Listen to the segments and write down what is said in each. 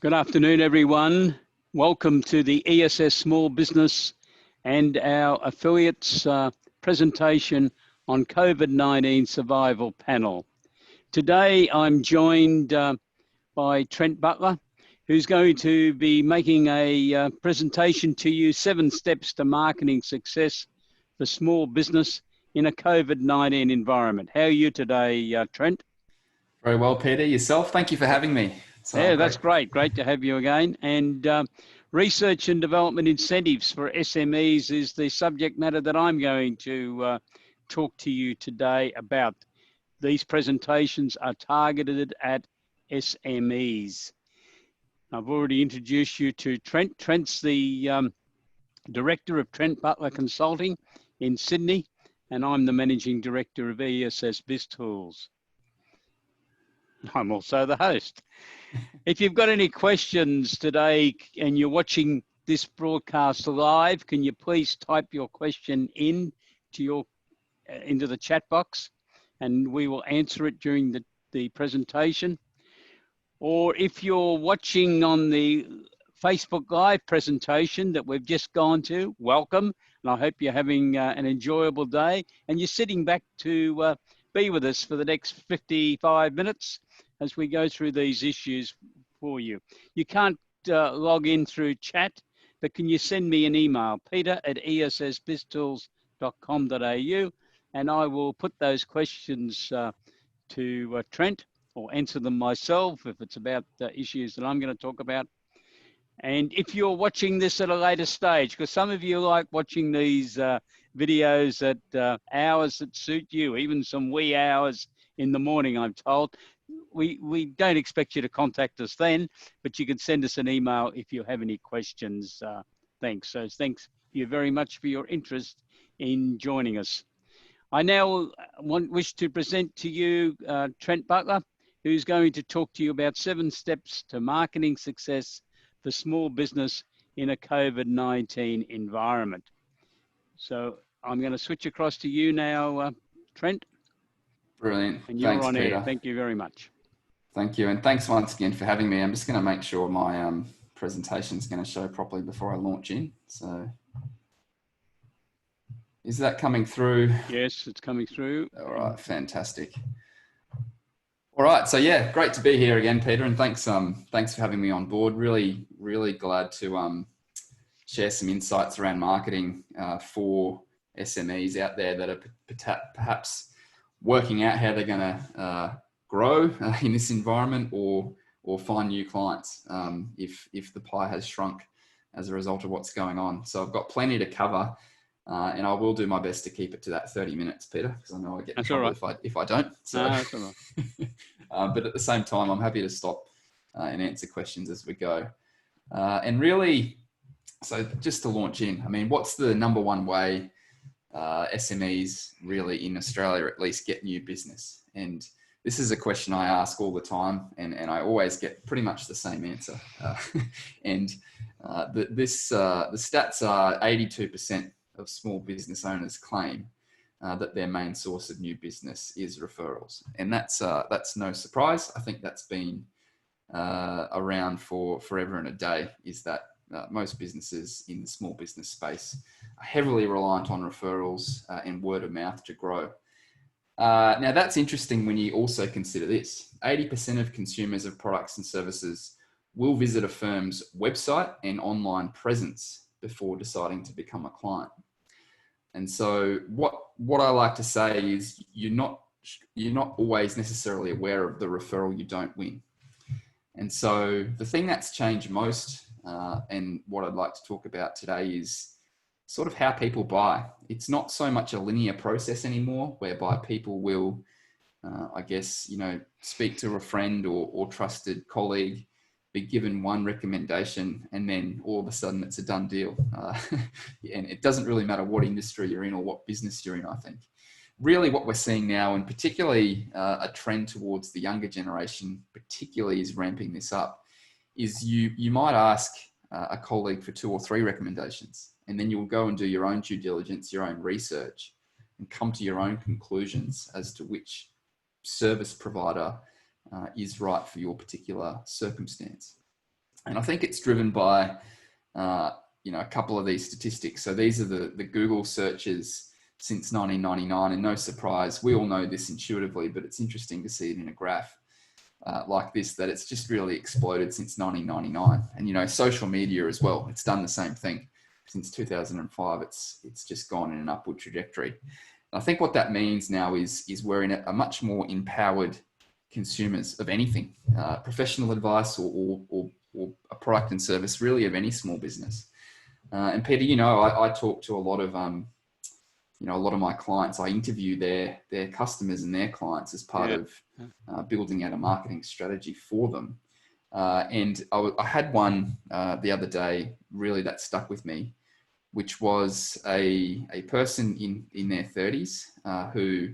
Good afternoon, everyone. Welcome to the ESS Small Business and our affiliates presentation on COVID-19 survival panel. Today, I'm joined by Trent Butler, who's going to be making a presentation to you, 7 steps to marketing success for small business in a COVID-19 environment. How are you today, Trent? Very well, Peter. Yourself? Thank you for having me. Yeah, that's great. Great to have you again. And research and development incentives for SMEs is the subject matter that I'm going to talk to you today about. These presentations are targeted at SMEs. I've already introduced you to Trent. Trent's the director of Trent Butler Consulting in Sydney, and I'm the managing director of ESS BIZTOOLS. I'm also the host. If you've got any questions today and you're watching this broadcast live, can you please type your question into the chat box and we will answer it during the presentation. Or if you're watching on the Facebook Live presentation that we've just gone to, welcome. And I hope you're having an enjoyable day and you're sitting back to be with us for the next 55 minutes as we go through these issues for you. You can't log in through chat, but can you send me an email, peter@essbiztools.com.au, and I will put those questions to Trent or answer them myself if it's about issues that I'm going to talk about. And if you're watching this at a later stage, because some of you like watching these videos at hours that suit you, even some wee hours in the morning, I'm told. We don't expect you to contact us then, but you can send us an email if you have any questions. Thanks. So thanks you very much for your interest in joining us. I now wish to present to you Trent Butler, who's going to talk to you about 7 steps to marketing success for small business in a COVID-19 environment. So I'm going to switch across to you now, Trent. Brilliant. And you're Thanks, on Peter. air. Thank you very much. Thank you. And thanks once again for having me. I'm just going to make sure my presentation is going to show properly before I launch in. So is that coming through? Yes, it's coming through. All right, fantastic. All right, so yeah, great to be here again, Peter, and thanks for having me on board. Really glad to share some insights around marketing for SMEs out there that are perhaps working out how they're going to grow in this environment or find new clients if the pie has shrunk as a result of what's going on. So I've got plenty to cover. And I will do my best to keep it to that 30 minutes, Peter, because I know I get in trouble if I don't. So, no, that's all right. But at the same time, I'm happy to stop and answer questions as we go. And really, so just to launch in, I mean, what's the number one way SMEs really in Australia at least get new business? And this is a question I ask all the time, and I always get pretty much the same answer. The stats are 82% of small business owners claim that their main source of new business is referrals, and that's no surprise. I think that's been around for forever and a day. Is that most businesses in the small business space are heavily reliant on referrals and word of mouth to grow. Now that's interesting when you also consider this: 80% of consumers of products and services will visit a firm's website and online presence before deciding to become a client. And so what I like to say is you're not always necessarily aware of the referral you don't win. And so the thing that's changed most and what I'd like to talk about today is sort of how people buy. It's not so much a linear process anymore whereby people will, speak to a friend or trusted colleague, be given one recommendation, and then all of a sudden it's a done deal. And it doesn't really matter what industry you're in or what business you're in, I think. Really what we're seeing now, and particularly a trend towards the younger generation, particularly is ramping this up, is you might ask a colleague for 2 or 3 recommendations, and then you'll go and do your own due diligence, your own research, and come to your own conclusions as to which service provider is right for your particular circumstance. And I think it's driven by, a couple of these statistics. So these are the Google searches since 1999, and no surprise, we all know this intuitively, but it's interesting to see it in a graph like this, that it's just really exploded since 1999. And, social media as well, it's done the same thing. Since 2005, it's just gone in an upward trajectory. And I think what that means now is we're in a much more empowered consumers of anything, professional advice or a product and service, really, of any small business. And Peter, I talk to a lot of my clients. I interview their customers and their clients as part of building out a marketing strategy for them. And I had one the other day, really, that stuck with me, which was a person in their 30s who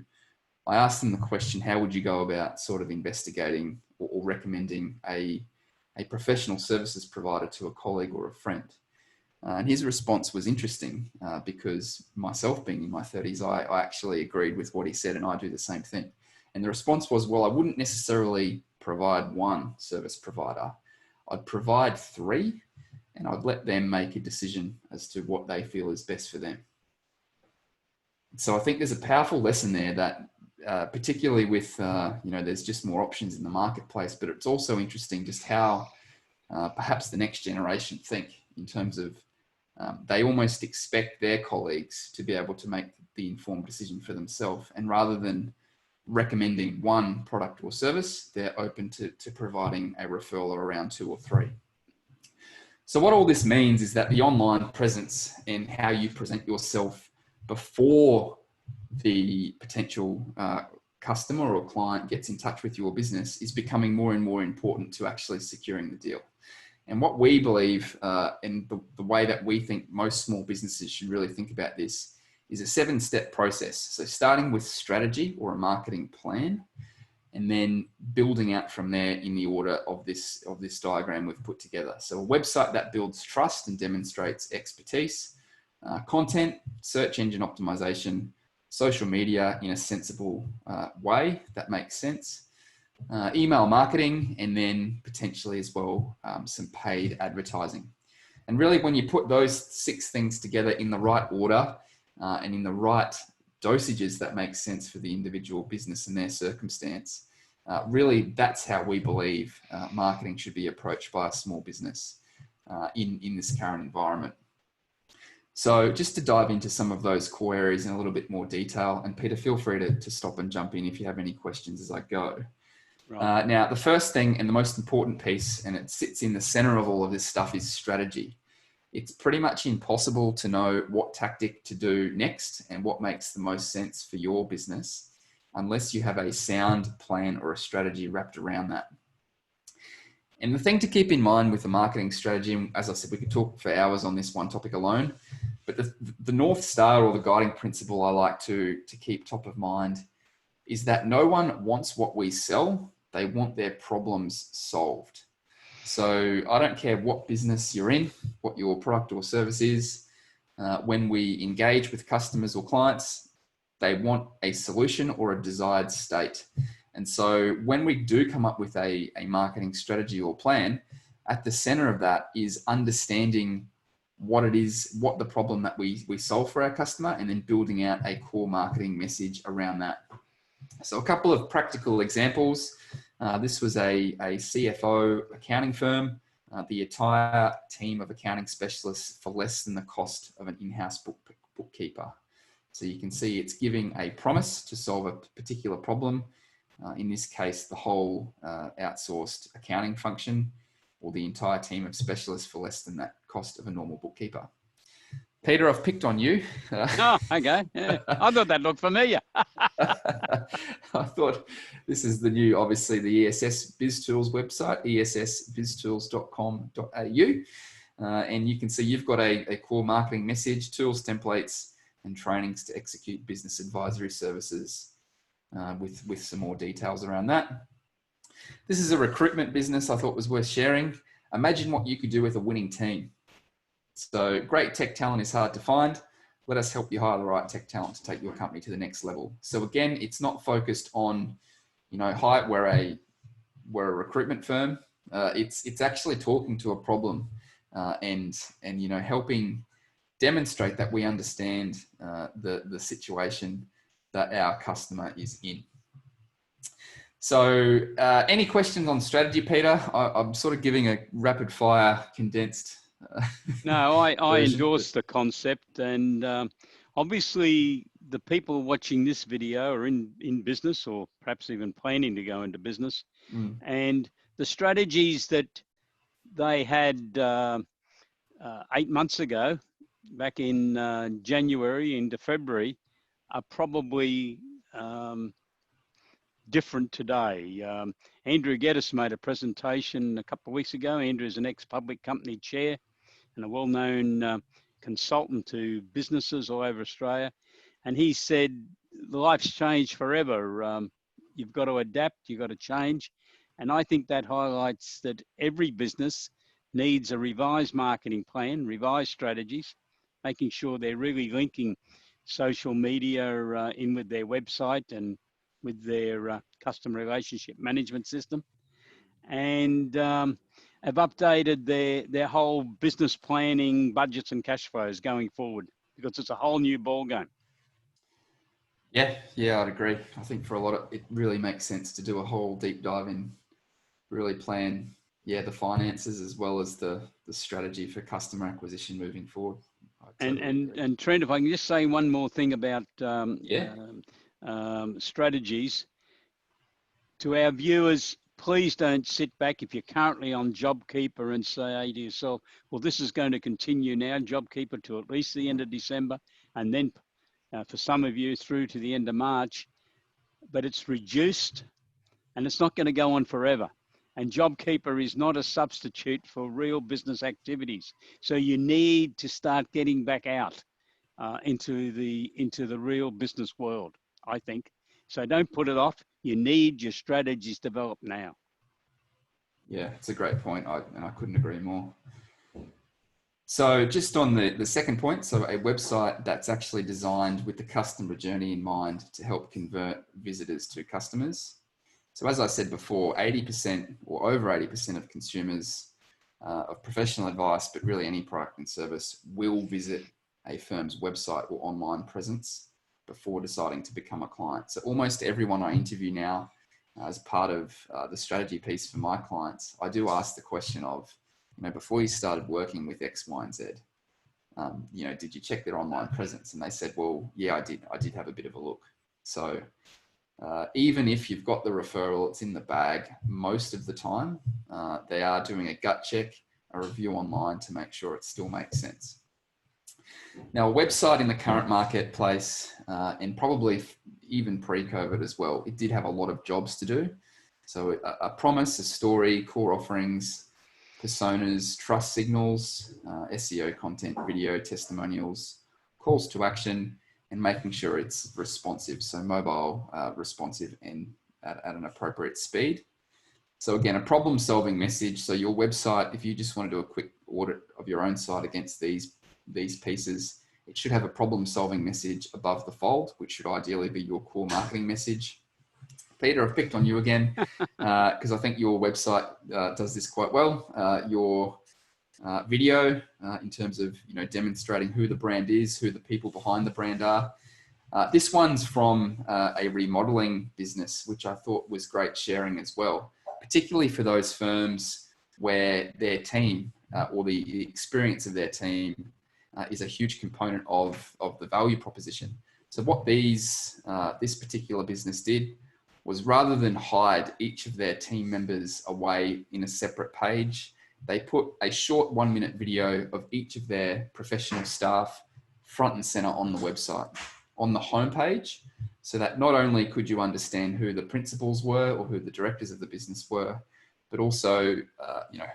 I asked them the question, how would you go about sort of investigating or recommending a professional services provider to a colleague or a friend? And his response was interesting because myself being in my 30s, I actually agreed with what he said, and I do the same thing. And the response was, well, I wouldn't necessarily provide one service provider. I'd provide three, and I'd let them make a decision as to what they feel is best for them. So I think there's a powerful lesson there that particularly with, there's just more options in the marketplace, but it's also interesting just how perhaps the next generation think in terms of they almost expect their colleagues to be able to make the informed decision for themselves. And rather than recommending one product or service, they're open to providing a referral around two or three. So what all this means is that the online presence and how you present yourself before the potential customer or client gets in touch with your business is becoming more and more important to actually securing the deal. And what we believe, and the way that we think most small businesses should really think about this, is a 7-step process. So starting with strategy or a marketing plan, and then building out from there in the order of this diagram we've put together. So a website that builds trust and demonstrates expertise, content, search engine optimization, social media in a sensible way that makes sense, email marketing, and then potentially as well some paid advertising. And really, when you put those 6 things together in the right order and in the right dosages that make sense for the individual business and their circumstance, really that's how we believe marketing should be approached by a small business in this current environment. So just to dive into some of those core areas in a little bit more detail, and Peter, feel free to stop and jump in if you have any questions as I go. Right. Now, the first thing and the most important piece, and it sits in the center of all of this stuff, is strategy. It's pretty much impossible to know what tactic to do next and what makes the most sense for your business unless you have a sound plan or a strategy wrapped around that. And the thing to keep in mind with the marketing strategy, and as I said, we could talk for hours on this one topic alone, but the North Star or the guiding principle I like to keep top of mind is that no one wants what we sell. They want their problems solved. So I don't care what business you're in, what your product or service is. When we engage with customers or clients, they want a solution or a desired state. And so when we do come up with a marketing strategy or plan, at the center of that is understanding what it is, what the problem that we solve for our customer, and then building out a core marketing message around that. So a couple of practical examples. This was a CFO accounting firm, the entire team of accounting specialists for less than the cost of an in-house bookkeeper. So you can see it's giving a promise to solve a particular problem. In this case, the whole outsourced accounting function or the entire team of specialists for less than that cost of a normal bookkeeper. Peter, I've picked on you. Oh, okay. Yeah. I thought that looked familiar. I thought this is the new, obviously, the ESS BIZTOOLS website, essbiztools.com.au. And you can see you've got a core marketing message, tools, templates, and trainings to execute business advisory services with some more details around that. This is a recruitment business I thought was worth sharing. Imagine what you could do with a winning team. So great tech talent is hard to find. Let us help you hire the right tech talent to take your company to the next level. So again, it's not focused on, we're a recruitment firm. It's actually talking to a problem and helping demonstrate that we understand the situation that our customer is in. So any questions on strategy, Peter? I'm sort of giving a rapid fire condensed No, I version. endorse the concept, and obviously the people watching this video are in business, or perhaps even planning to go into business. And the strategies that they had 8 months ago, back in January into February, are probably different today. Andrew Geddes made a presentation a couple of weeks ago. Andrew is an ex-public company chair and a well-known consultant to businesses all over Australia. And he said, life's changed forever. You've got to adapt, you've got to change. And I think that highlights that every business needs a revised marketing plan, revised strategies, making sure they're really linking social media in with their website and with their customer relationship management system. And have updated their whole business planning, budgets and cash flows going forward, because it's a whole new ballgame. Yeah, I'd agree. I think for a lot of it really makes sense to do a whole deep dive in, really plan, the finances as well as the strategy for customer acquisition moving forward. And Trent, if I can just say one more thing about strategies to our viewers. Please don't sit back if you're currently on JobKeeper and say to yourself, well, this is going to continue now, JobKeeper, to at least the end of December, and then for some of you through to the end of March. But it's reduced and it's not going to go on forever. And JobKeeper is not a substitute for real business activities. So you need to start getting back out into the real business world, I think. So don't put it off. You need your strategies developed now. Yeah, it's a great point, and I couldn't agree more. So just on the second point, so a website that's actually designed with the customer journey in mind to help convert visitors to customers. So as I said before, 80% or over 80% of consumers of professional advice, but really any product and service, will visit a firm's website or online presence before deciding to become a client. So almost everyone I interview now as part of the strategy piece for my clients, I do ask the question of, before you started working with X, Y, and Z, did you check their online presence? And they said, well, yeah, I did. I did have a bit of a look. So even if you've got the referral, it's in the bag, most of the time, they are doing a gut check, a review online to make sure it still makes sense. Now, a website in the current marketplace, and probably even pre-COVID as well, it did have a lot of jobs to do. So a promise, a story, core offerings, personas, trust signals, SEO content, video, testimonials, calls to action, and making sure it's responsive. So mobile, responsive, and at an appropriate speed. So again, a problem-solving message. So your website, if you just want to do a quick audit of your own site against these pieces, it should have a problem-solving message above the fold, which should ideally be your core marketing message. Peter, I've picked on you again because I think your website does this quite well. Your video, in terms of demonstrating who the brand is, who the people behind the brand are. This one's from a remodeling business, which I thought was great sharing as well, particularly for those firms where their team or the experience of their team is a huge component of the value proposition. So what this particular business did was, rather than hide each of their team members away in a separate page, they put a short 1-minute video of each of their professional staff front and center on the website, on the homepage, so that not only could you understand who the principals were or who the directors of the business were, but also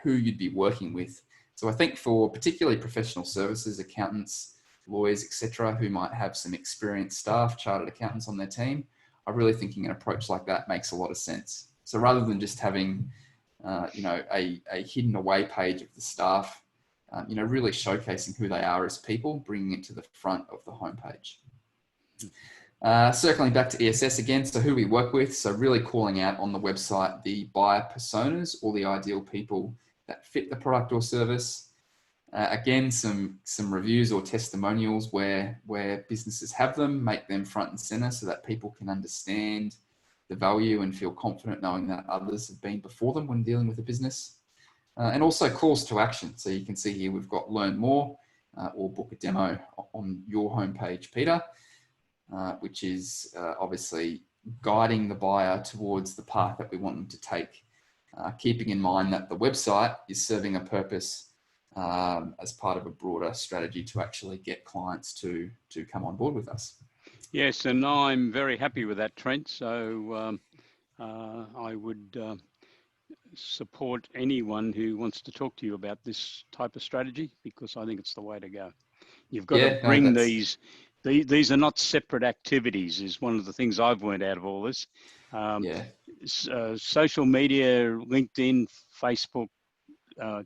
who you'd be working with. So I think for particularly professional services, accountants, lawyers, etc., who might have some experienced staff, chartered accountants on their team, I'm really thinking an approach like that makes a lot of sense. So rather than just having a hidden away page of the staff, really showcasing who they are as people, bringing it to the front of the homepage. Circling back to ESS again, so who we work with, so really calling out on the website the buyer personas or the ideal people that fit the product or service. Again, some reviews or testimonials where businesses have them, make them front and center so that people can understand the value and feel confident knowing that others have been before them when dealing with a business. And also calls to action. So you can see here we've got learn more or book a demo on your homepage, Peter, which is obviously guiding the buyer towards the path that we want them to take, keeping in mind that the website is serving a purpose as part of a broader strategy to actually get clients to come on board with us. Yes, and I'm very happy with that, Trent. So I would support anyone who wants to talk to you about this type of strategy, because I think it's the way to go. You've got to bring these are not separate activities, is one of the things I've learned out of all this. Social media, LinkedIn, Facebook,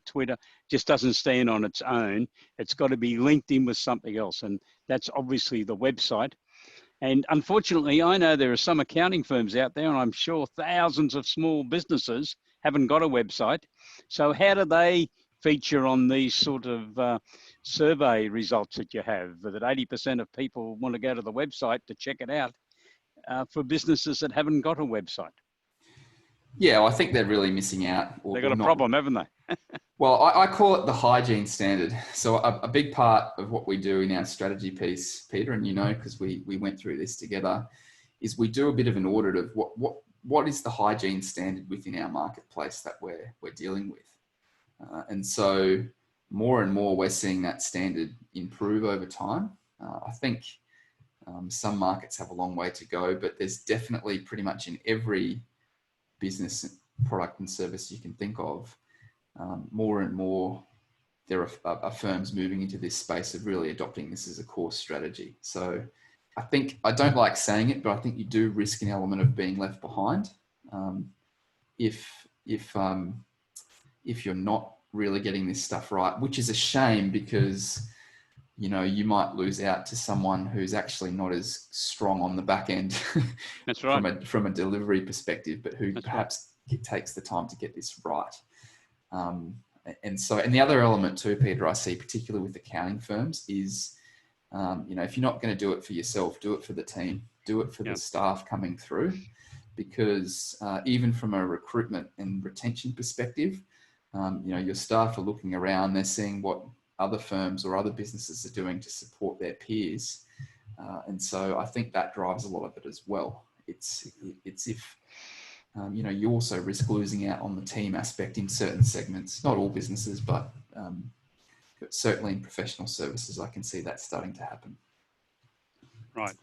Twitter just doesn't stand on its own. It's got to be linked in with something else, and that's obviously the website. And unfortunately, I know there are some accounting firms out there, and I'm sure thousands of small businesses haven't got a website. So how do they feature on these sort of survey results that you have, that 80% of people want to go to the website to check it out, for businesses that haven't got a website? Yeah, well, I think they're really missing out. They've got a problem, haven't they? Well, I call it the hygiene standard. So a big part of what we do in our strategy piece, Peter, and you know, because we went through this together, is we do a bit of an audit of what is the hygiene standard within our marketplace that we're dealing with. And so more and more we're seeing that standard improve over time. I think some markets have a long way to go, but there's definitely pretty much in every business product and service you can think of, more and more there are firms moving into this space of really adopting this as a core strategy. So I think, I don't like saying it, but I think you do risk an element of being left behind if you're not really getting this stuff right, which is a shame, because you know, you might lose out to someone who's actually not as strong on the back end. That's right. from a delivery perspective, but who perhaps takes the time to get this right. And the other element too, Peter, I see particularly with accounting firms is, you know, if you're not going to do it for yourself, do it for the team, do it for the staff coming through, because even from a recruitment and retention perspective, you know, your staff are looking around, they're seeing what other firms or other businesses are doing to support their peers. And so I think that drives a lot of it as well. It's if, you know, you also risk losing out on the team aspect in certain segments, not all businesses, but certainly in professional services, I can see that starting to happen. Right.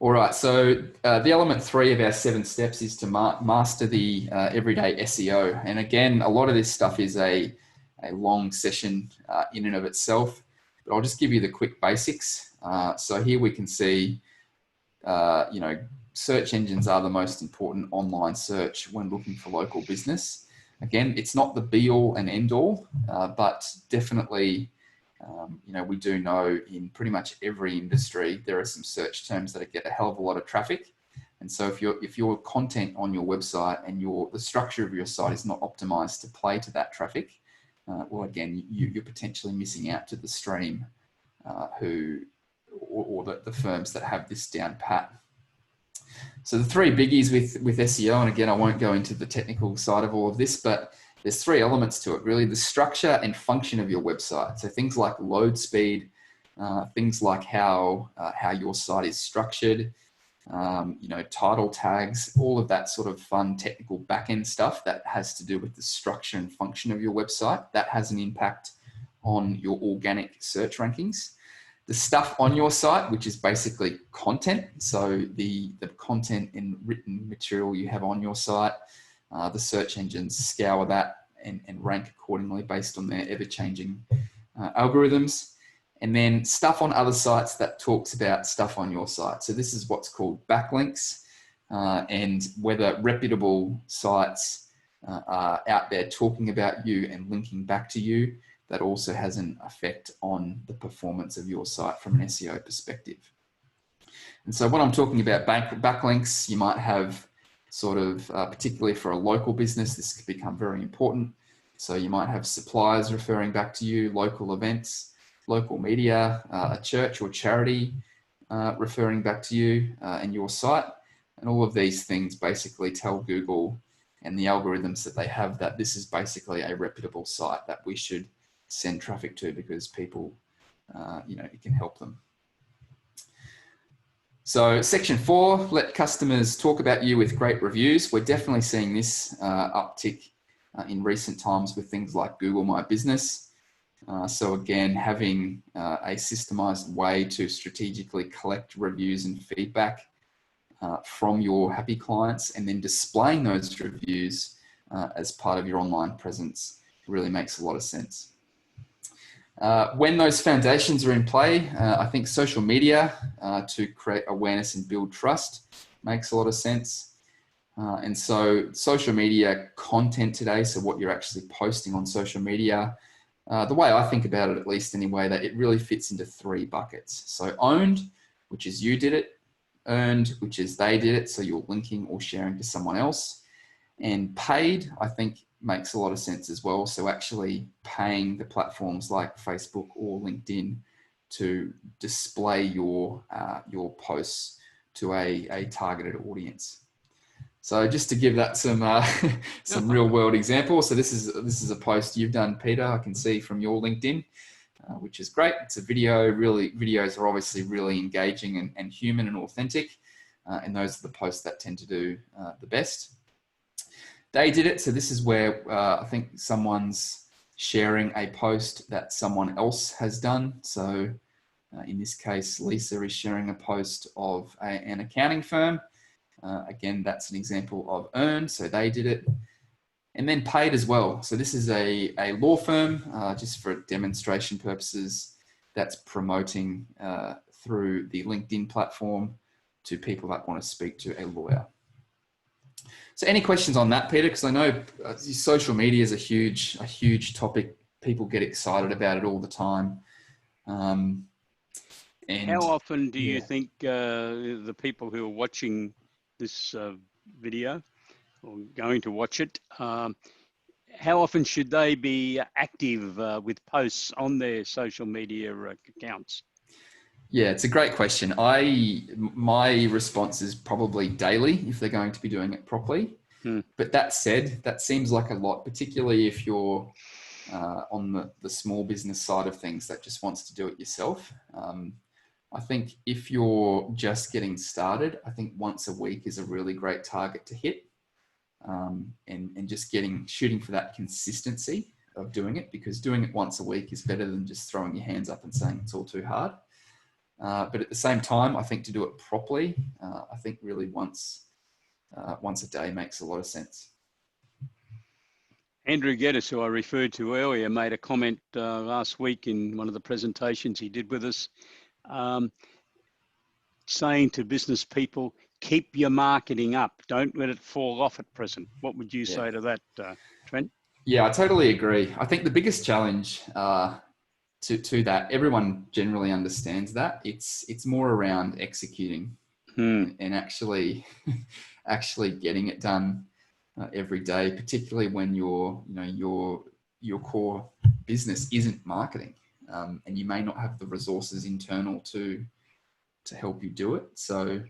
All right, so the element 3 of our 7 steps is to master the everyday SEO. And again, a lot of this stuff is a long session in and of itself, but I'll just give you the quick basics. So here we can see, you know, search engines are the most important online search when looking for local business. Again, it's not the be all and end all, but definitely, you know, we do know in pretty much every industry, there are some search terms that get a hell of a lot of traffic. And so if your content on your website and the structure of your site is not optimized to play to that traffic, well, again, you're potentially missing out to the stream or the firms that have this down pat. So the 3 biggies with SEO, and again, I won't go into the technical side of all of this, but there's 3 elements to it, really: the structure and function of your website. So things like load speed, things like how your site is structured, you know, title tags, all of that sort of fun technical back-end stuff that has to do with the structure and function of your website. That has an impact on your organic search rankings. The stuff on your site, which is basically content. So the content and written material you have on your site, the search engines scour that and rank accordingly based on their ever-changing algorithms. And then stuff on other sites that talks about stuff on your site. So this is what's called backlinks, and whether reputable sites are out there talking about you and linking back to you, that also has an effect on the performance of your site from an SEO perspective. And so when I'm talking about backlinks, you might have sort of, particularly for a local business, this could become very important. So you might have suppliers referring back to you, local events, local media, a church or charity referring back to you and your site. And all of these things basically tell Google and the algorithms that they have that this is basically a reputable site that we should send traffic to because people, it can help them. So section 4, let customers talk about you with great reviews. We're definitely seeing this uptick in recent times with things like Google My Business. So again, having a systemized way to strategically collect reviews and feedback from your happy clients and then displaying those reviews as part of your online presence really makes a lot of sense. When those foundations are in play, I think social media to create awareness and build trust makes a lot of sense. And so social media content today, so what you're actually posting on social media, the way I think about it, at least anyway, that it really fits into 3 buckets. So owned, which is you did it, earned, which is they did it, so you're linking or sharing to someone else, and paid, I think makes a lot of sense as well. So actually paying the platforms like Facebook or LinkedIn to display your posts to a targeted audience. So just to give that some some real world examples. So this is a post you've done, Peter. I can see from your LinkedIn, which is great. It's a video. Really, videos are obviously really engaging and human and authentic, and those are the posts that tend to do the best. They did it. So this is where I think someone's sharing a post that someone else has done. So in this case, Lisa is sharing a post of an accounting firm. Again, that's an example of earned. So they did it. And then paid as well. So this is a law firm, just for demonstration purposes, that's promoting through the LinkedIn platform to people that want to speak to a lawyer. So any questions on that, Peter? Because I know social media is a huge topic. People get excited about it all the time. And how often do you think the people who are watching this video or going to watch it, how often should they be active with posts on their social media accounts? Yeah, it's a great question. My response is probably daily if they're going to be doing it properly. But that said, that seems like a lot, particularly if you're on the small business side of things that just wants to do it yourself. I think if you're just getting started, I think once a week is a really great target to hit, and just shooting for that consistency of doing it, because doing it once a week is better than just throwing your hands up and saying it's all too hard. But at the same time, I think to do it properly, I think really once a day makes a lot of sense. Andrew Geddes, who I referred to earlier, made a comment last week in one of the presentations he did with us, saying to business people, keep your marketing up. Don't let it fall off at present. What would you say to that, Trent? Yeah, I totally agree. I think the biggest challenge to that, everyone generally understands that. It's more around executing and actually getting it done every day, particularly when your core business isn't marketing, and you may not have the resources internal to help you do it. So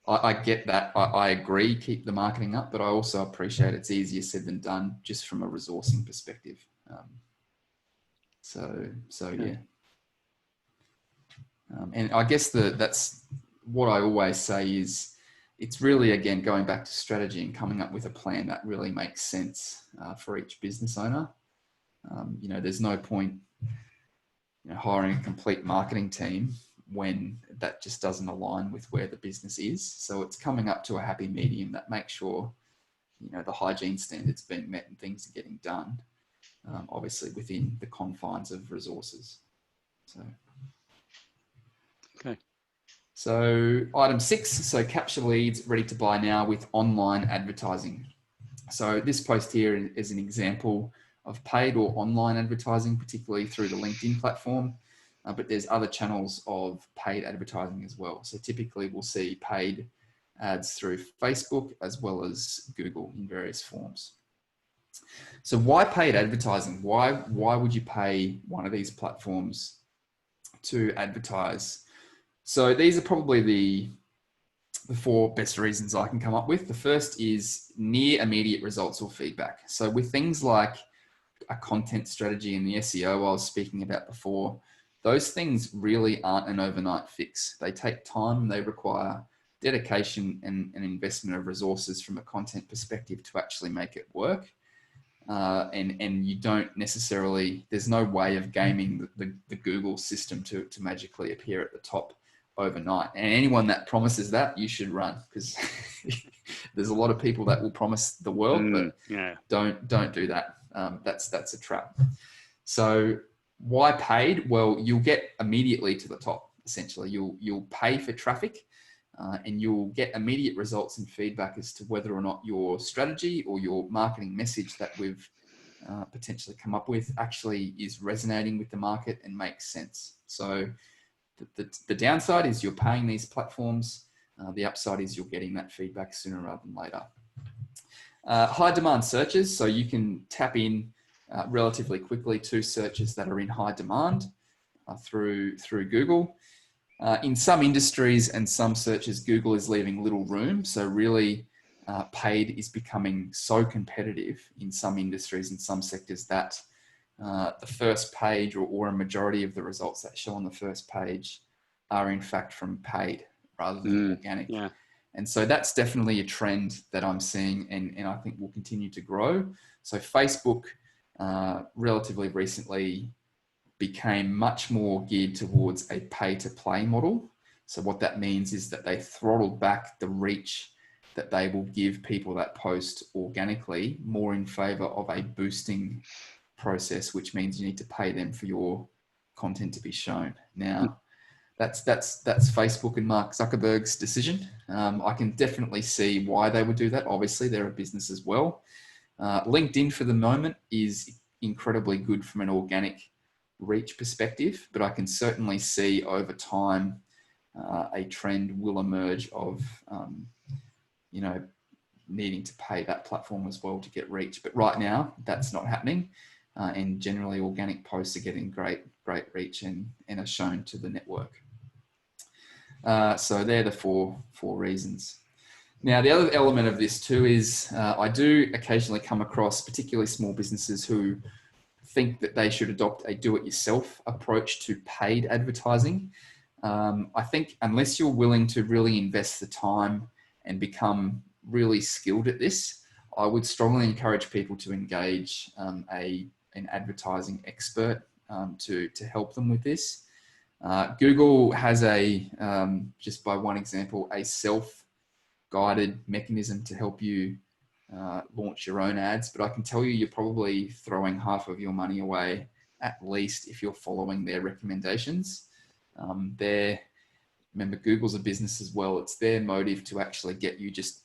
I get that. I agree, keep the marketing up, but I also appreciate it's easier said than done just from a resourcing perspective. Yeah. And I guess that's what I always say is it's really, again, going back to strategy and coming up with a plan that really makes sense for each business owner. There's no point hiring a complete marketing team when that just doesn't align with where the business is. So it's coming up to a happy medium that makes sure, the hygiene standards being met and things are getting done, obviously within the confines of resources. Okay. So item 6, so capture leads ready to buy now with online advertising. So this post here is an example of paid or online advertising, particularly through the LinkedIn platform. but there's other channels of paid advertising as well. So typically we'll see paid ads through Facebook as well as Google in various forms. So why paid advertising? Why would you pay one of these platforms to advertise? So these are probably the four best reasons I can come up with. The first is near immediate results or feedback. So with things like a content strategy and the SEO I was speaking about before, those things really aren't an overnight fix. They take time, they require dedication and an investment of resources from a content perspective to actually make it work. And you don't necessarily, there's no way of gaming the Google system to magically appear at the top overnight. And anyone that promises that, you should run, because there's a lot of people that will promise the world, but don't do that. That's a trap. So why paid? Well, you'll get immediately to the top. Essentially, you'll pay for traffic, and you'll get immediate results and feedback as to whether or not your strategy or your marketing message that we've potentially come up with actually is resonating with the market and makes sense. So the downside is you're paying these platforms. The upside is you're getting that feedback sooner rather than later. High demand searches. So you can tap in relatively quickly to searches that are in high demand through Google. In some industries and some searches, Google is leaving little room. So really paid is becoming so competitive in some industries and some sectors that the first page or a majority of the results that show on the first page are in fact from paid rather than organic. Yeah. And so that's definitely a trend that I'm seeing and I think will continue to grow. So Facebook relatively recently became much more geared towards a pay to play model. So what that means is that they throttled back the reach that they will give people that post organically more in favor of a boosting process, which means you need to pay them for your content to be shown. Now, that's Facebook and Mark Zuckerberg's decision. I can definitely see why they would do that. Obviously, they're a business as well. LinkedIn for the moment is incredibly good from an organic reach perspective, but I can certainly see over time a trend will emerge of needing to pay that platform as well to get reach. But right now, that's not happening. And generally, organic posts are getting great reach and are shown to the network. So they're the four reasons. Now, the other element of this too is I do occasionally come across particularly small businesses who think that they should adopt a do-it-yourself approach to paid advertising. I think unless you're willing to really invest the time and become really skilled at this, I would strongly encourage people to engage an advertising expert to help them with this. Google has just by one example, a self-guided mechanism to help you launch your own ads, but I can tell you, you're probably throwing half of your money away at least if you're following their recommendations. Remember, Google's a business as well. It's their motive to actually get you just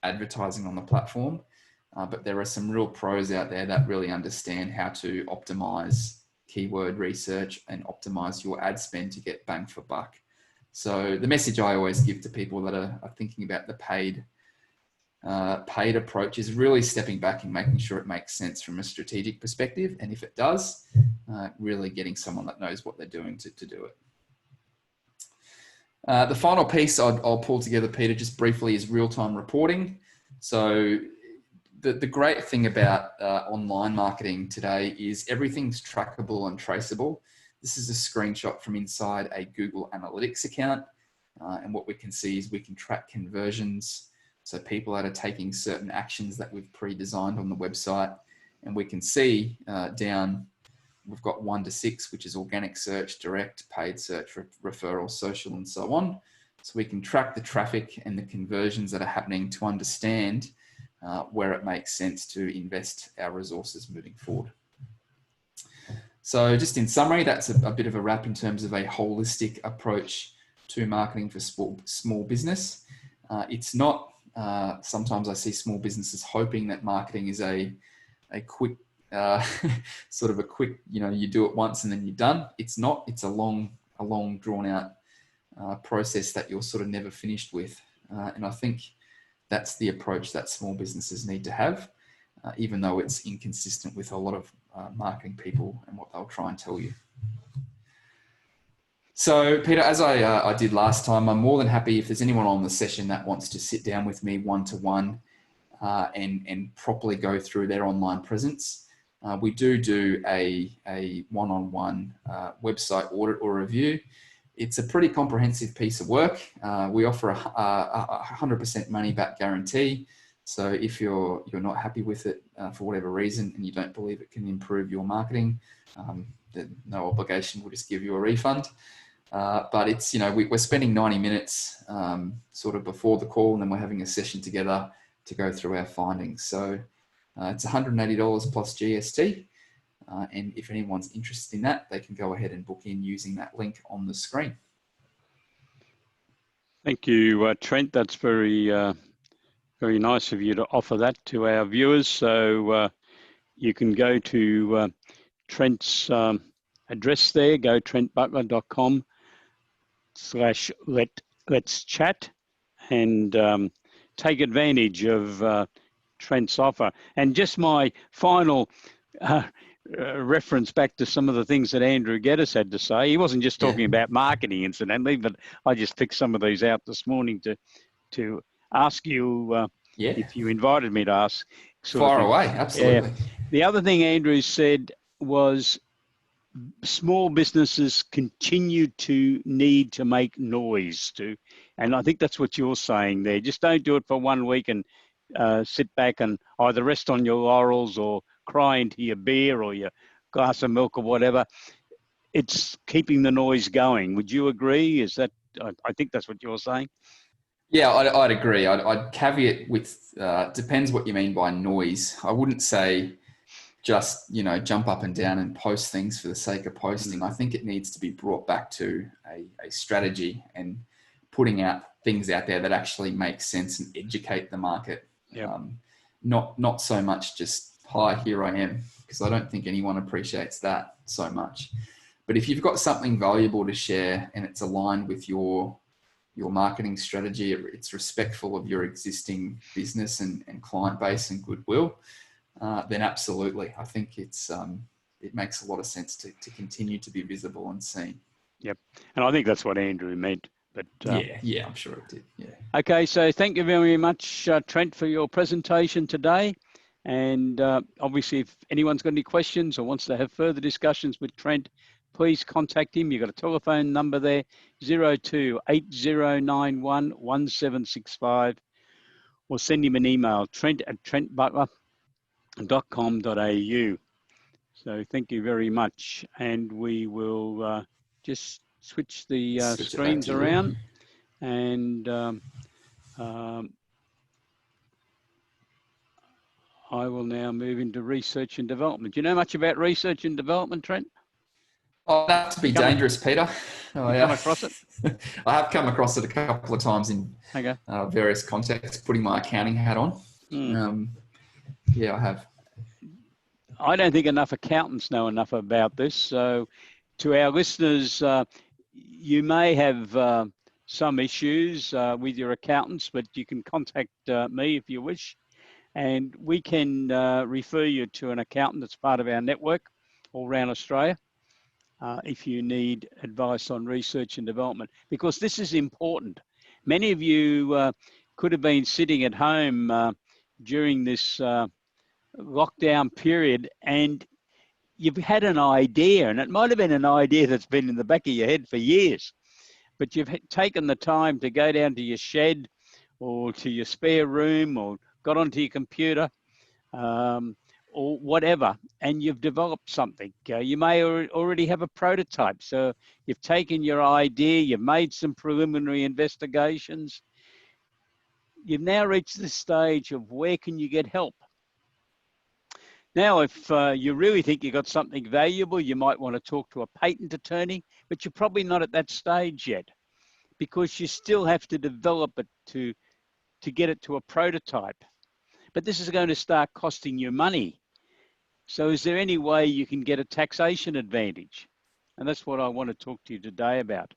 advertising on the platform. But there are some real pros out there that really understand how to optimize keyword research and optimize your ad spend to get bang for buck. So the message I always give to people that are thinking about the paid approach is really stepping back and making sure it makes sense from a strategic perspective. And if it does, really getting someone that knows what they're doing to do it. The final piece I'll pull together, Peter, just briefly is real-time reporting. So the great thing about online marketing today is everything's trackable and traceable. This is a screenshot from inside a Google Analytics account. And what we can see is we can track conversions. So people that are taking certain actions that we've pre-designed on the website. And we can see down, we've got 1 to 6, which is organic search, direct, paid search, referral, social, and so on. So we can track the traffic and the conversions that are happening to understand where it makes sense to invest our resources moving forward. So just in summary, that's a bit of a wrap in terms of a holistic approach to marketing for small business. It's not, sometimes I see small businesses hoping that marketing is a quick sort of a quick, you do it once and then you're done. It's not. It's a long drawn out process that you're sort of never finished with. And I think that's the approach that small businesses need to have, even though it's inconsistent with a lot of marketing people and what they'll try and tell you. So, Peter, as I did last time, I'm more than happy if there's anyone on the session that wants to sit down with me one-to-one and properly go through their online presence. We do a one-on-one website audit or review. It's a pretty comprehensive piece of work. We offer a 100% money back guarantee. So if you're not happy with it for whatever reason and you don't believe it can improve your marketing, then no obligation. We'll just give you a refund. But it's, we're spending 90 minutes sort of before the call, and then we're having a session together to go through our findings. So it's $180 plus GST. And if anyone's interested in that, they can go ahead and book in using that link on the screen. Thank you, Trent. That's very, very nice of you to offer that to our viewers. So you can go to Trent's address there, go trentbutler.com/let's chat, and take advantage of Trent's offer. And just my final reference back to some of the things that Andrew Geddes had to say. He wasn't just talking about marketing, incidentally, but I just picked some of these out this morning to ask you if you invited me to ask. Far away, absolutely. The other thing Andrew said was small businesses continue to need to make noise too. And I think that's what you're saying there. Just don't do it for 1 week and sit back and either rest on your laurels or cry into your beer or your glass of milk or whatever. It's keeping the noise going. Would you agree? Is that, I think that's what you're saying. Yeah, I'd agree. I'd caveat with, depends what you mean by noise. I wouldn't say just, jump up and down and post things for the sake of posting. I think it needs to be brought back to a strategy and putting out things out there that actually make sense and educate the market. Yep. Not so much just, hi, here I am, because I don't think anyone appreciates that so much. But if you've got something valuable to share and it's aligned with your marketing strategy, it's respectful of your existing business and client base and goodwill, then absolutely. I think it makes a lot of sense to continue to be visible and seen. Yep. And I think that's what Andrew meant. But yeah, I'm sure it did. Yeah. Okay, so thank you very much, Trent, for your presentation today. And obviously, if anyone's got any questions or wants to have further discussions with Trent, please contact him. You've got a telephone number there, 0280911765, or send him an email, trent@trentbutler.com.au. So thank you very much. And we will just switch the screens around. And I will now move into research and development. Do you know much about research and development, Trent? Oh, that to be dangerous, Peter. Come across it? I have come across it a couple of times in various contexts, putting my accounting hat on. Yeah, I have. I don't think enough accountants know enough about this. So to our listeners, you may have some issues with your accountants, but you can contact me if you wish. And we can refer you to an accountant that's part of our network all around Australia if you need advice on research and development, because this is important. Many of you could have been sitting at home during this lockdown period and you've had an idea, and it might have been an idea that's been in the back of your head for years, but you've taken the time to go down to your shed or to your spare room or got onto your computer or whatever, and you've developed something. You may already have a prototype. So you've taken your idea, you've made some preliminary investigations. You've now reached the stage of where can you get help? Now, if you really think you've got something valuable, you might want to talk to a patent attorney, but you're probably not at that stage yet because you still have to develop it to get it to a prototype. But this is going to start costing you money. So is there any way you can get a taxation advantage? And that's what I want to talk to you today about.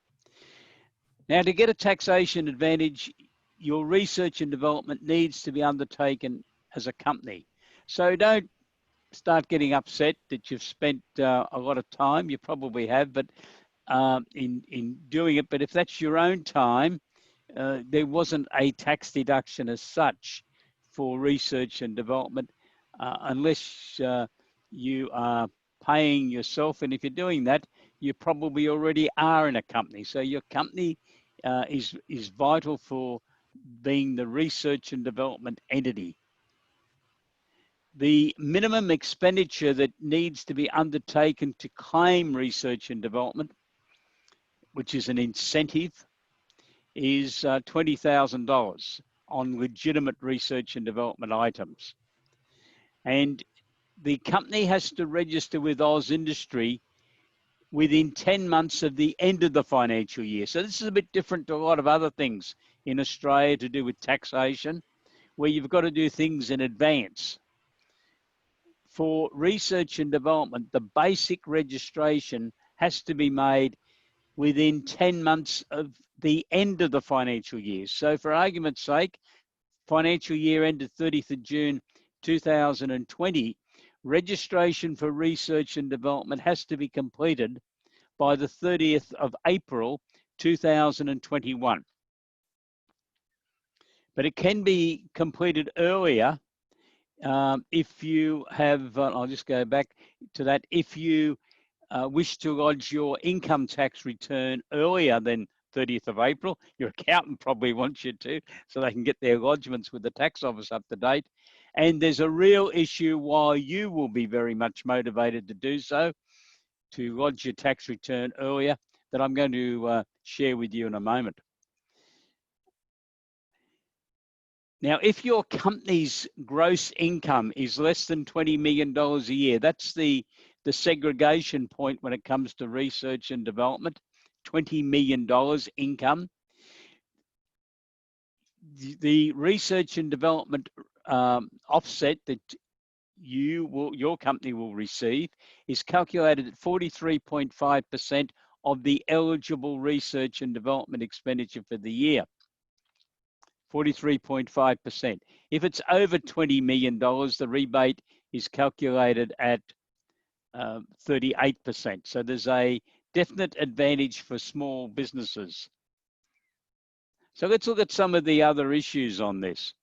Now, to get a taxation advantage, your research and development needs to be undertaken as a company. So don't start getting upset that you've spent a lot of time. You probably have, but in doing it. But if that's your own time, there wasn't a tax deduction as such for research and development, unless you are paying yourself. And if you're doing that, you probably already are in a company. So your company is vital for being the research and development entity. The minimum expenditure that needs to be undertaken to claim research and development, which is an incentive, is $20,000 on legitimate research and development items. And the company has to register with Oz Industry within 10 months of the end of the financial year. So this is a bit different to a lot of other things in Australia to do with taxation, where you've got to do things in advance. For research and development, the basic registration has to be made within 10 months of the end of the financial year. So for argument's sake, financial year ended 30th of June 2020, registration for research and development has to be completed by the 30th of April 2021. But it can be completed earlier if you have, I'll just go back to that, if you wish to lodge your income tax return earlier than 30th of April, your accountant probably wants you to, so they can get their lodgements with the tax office up to date. And there's a real issue why you will be very much motivated to do so, to lodge your tax return earlier, that I'm going to share with you in a moment. Now, if your company's gross income is less than $20 million a year, that's the segregation point when it comes to research and development, $20 million income. The research and development offset that your company will receive is calculated at 43.5% of the eligible research and development expenditure for the year. 43.5%. If it's over $20 million, the rebate is calculated at 38%. So there's a definite advantage for small businesses. So let's look at some of the other issues on this.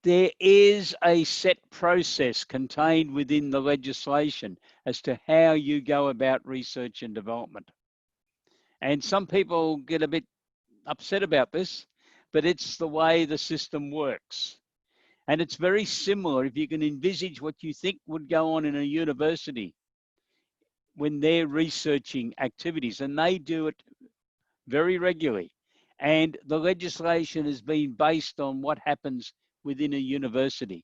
There is a set process contained within the legislation as to how you go about research and development. And some people get a bit upset about this, but it's the way the system works. And it's very similar if you can envisage what you think would go on in a university when they're researching activities, and they do it very regularly. And the legislation has been based on what happens within a university.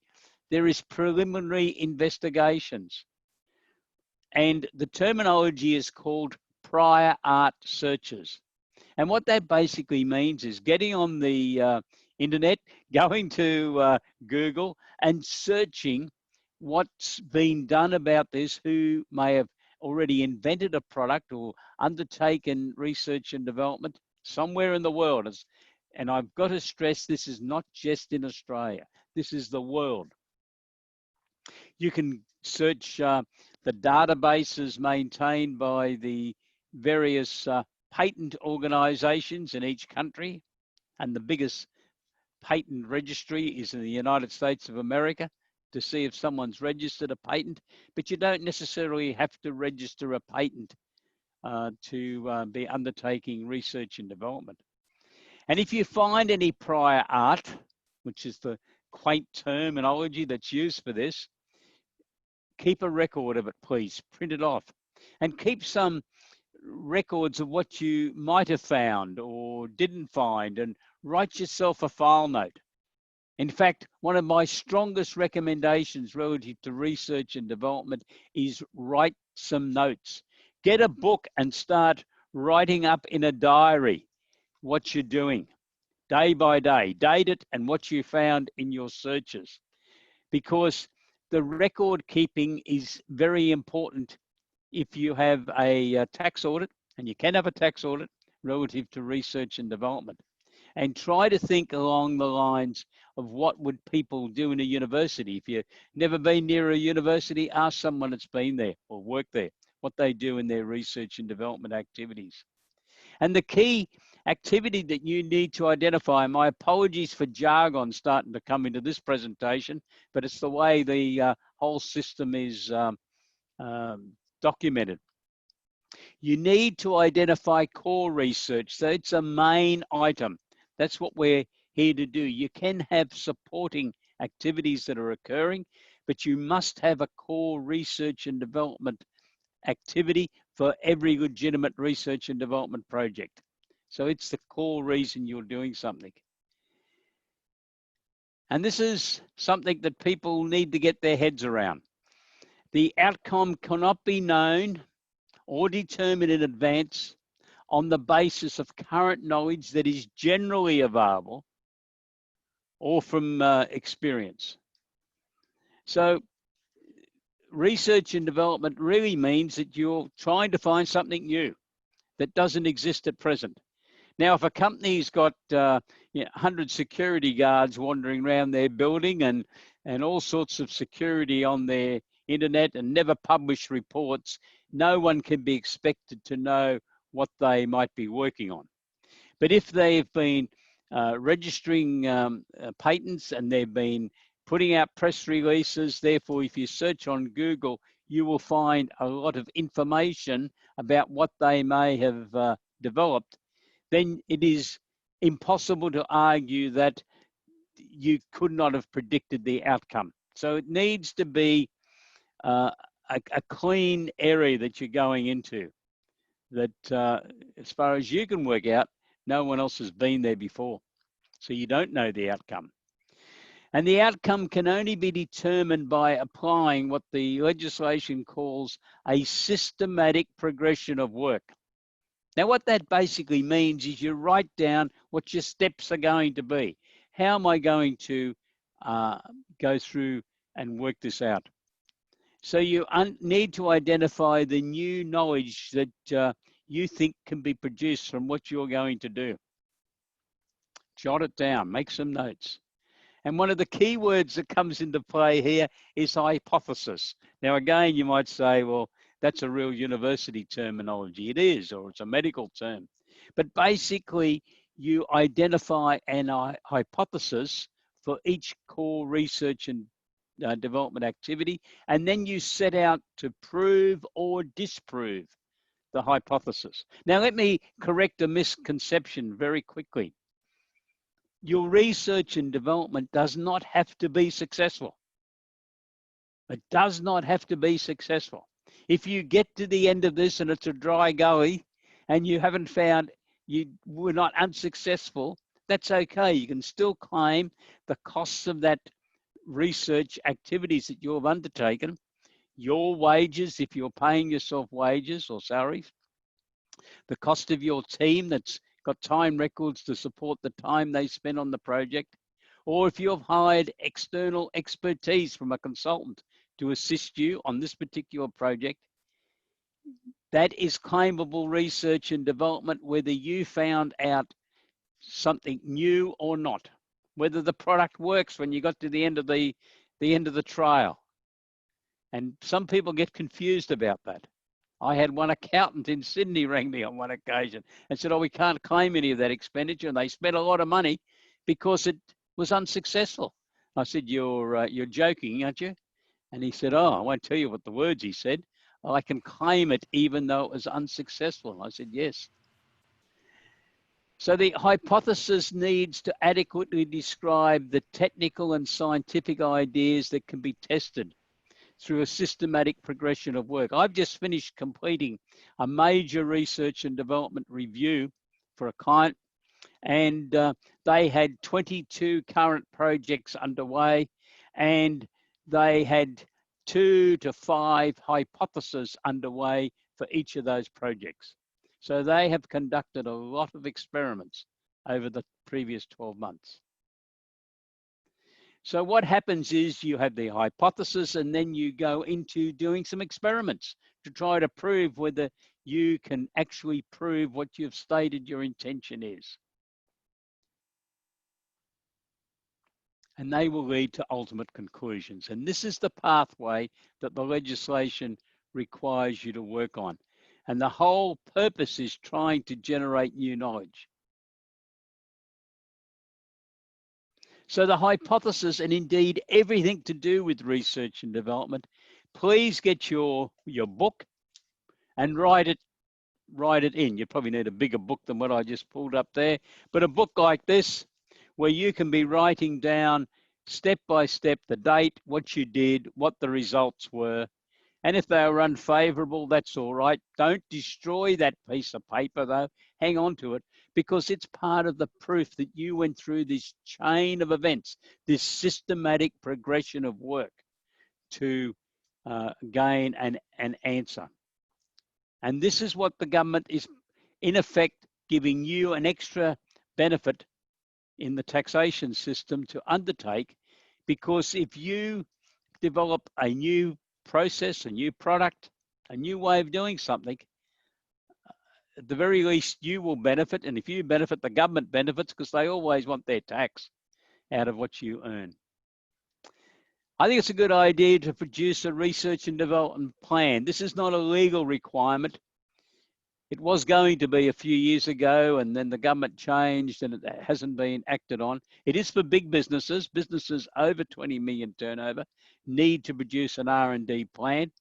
There is preliminary investigations, and the terminology is called prior art searches. And what that basically means is getting on the internet, going to Google and searching what's been done about this, who may have already invented a product or undertaken research and development somewhere in the world. And I've got to stress, this is not just in Australia. This is the world. You can search the databases maintained by the various patent organizations in each country, and the biggest patent registry is in the United States of America, to see if someone's registered a patent. But you don't necessarily have to register a patent to be undertaking research and development. And if you find any prior art, which is the quaint terminology that's used for this, keep a record of it, please. Print it off and keep some records of what you might have found or didn't find, and write yourself a file note. In fact, one of my strongest recommendations relative to research and development is write some notes. Get a book and start writing up in a diary what you're doing day by day. Date it and what you found in your searches, because the record keeping is very important if you have a tax audit, and you can have a tax audit relative to research and development. And try to think along the lines of what would people do in a university. If you've never been near a university, ask someone that's been there or worked there, what they do in their research and development activities. And the key activity that you need to identify, my apologies for jargon starting to come into this presentation, but it's the way the whole system is documented. You need to identify core research. So it's a main item. That's what we're here to do. You can have supporting activities that are occurring, but you must have a core research and development activity for every legitimate research and development project. So it's the core reason you're doing something. And this is something that people need to get their heads around. The outcome cannot be known or determined in advance on the basis of current knowledge that is generally available or from experience. So research and development really means that you're trying to find something new that doesn't exist at present. Now, if a company's got 100 security guards wandering around their building and all sorts of security on their internet and never publish reports, no one can be expected to know what they might be working on. But if they've been registering patents and they've been putting out press releases, therefore, if you search on Google, you will find a lot of information about what they may have developed, then it is impossible to argue that you could not have predicted the outcome. So it needs to be a clean area that you're going into, that as far as you can work out, no one else has been there before. So you don't know the outcome. And the outcome can only be determined by applying what the legislation calls a systematic progression of work. Now, what that basically means is you write down what your steps are going to be. How am I going to go through and work this out? So you need to identify the new knowledge that you think can be produced from what you're going to do. Jot it down, make some notes. And one of the key words that comes into play here is hypothesis. Now, again, you might say, well, that's a real university terminology. It is, or it's a medical term. But basically, you identify an hypothesis for each core research and development activity, and then you set out to prove or disprove the hypothesis. Now, let me correct a misconception very quickly. Your research and development does not have to be successful. It does not have to be successful. If you get to the end of this and it's a dry gully and you haven't found, you were not unsuccessful, that's okay. You can still claim the costs of that research activities that you've undertaken, your wages, if you're paying yourself wages or salaries, the cost of your team that's got time records to support the time they spend on the project, or if you've hired external expertise from a consultant to assist you on this particular project, that is claimable research and development, whether you found out something new or not, whether the product works when you got to the end of the trial. And some people get confused about that. I had one accountant in Sydney rang me on one occasion and said, oh, we can't claim any of that expenditure. And they spent a lot of money because it was unsuccessful. I said, you're joking, aren't you? And he said, oh, I won't tell you what the words he said. Oh, I can claim it even though it was unsuccessful. And I said, yes. So the hypothesis needs to adequately describe the technical and scientific ideas that can be tested through a systematic progression of work. I've just finished completing a major research and development review for a client, and they had 22 current projects underway, and they had 2 to 5 hypotheses underway for each of those projects. So they have conducted a lot of experiments over the previous 12 months. So what happens is you have the hypothesis and then you go into doing some experiments to try to prove whether you can actually prove what you've stated your intention is. And they will lead to ultimate conclusions. And this is the pathway that the legislation requires you to work on. And the whole purpose is trying to generate new knowledge. So the hypothesis, and indeed everything to do with research and development, please get your book and write it in. You probably need a bigger book than what I just pulled up there, but a book like this, where you can be writing down step by step the date, what you did, what the results were. And if they are unfavorable, that's all right. Don't destroy that piece of paper though. Hang on to it, because it's part of the proof that you went through this chain of events, this systematic progression of work to gain an answer. And this is what the government is, in effect, giving you an extra benefit in the taxation system to undertake, because if you develop a new process, a new product, a new way of doing something, at the very least you will benefit, and if you benefit, the government benefits, because they always want their tax out of what you earn. I think it's a good idea to produce a research and development plan. This is not a legal requirement. It was going to be a few years ago, and then the government changed and it hasn't been acted on. It is for big businesses. Businesses over 20 million turnover need to produce an R&D plan.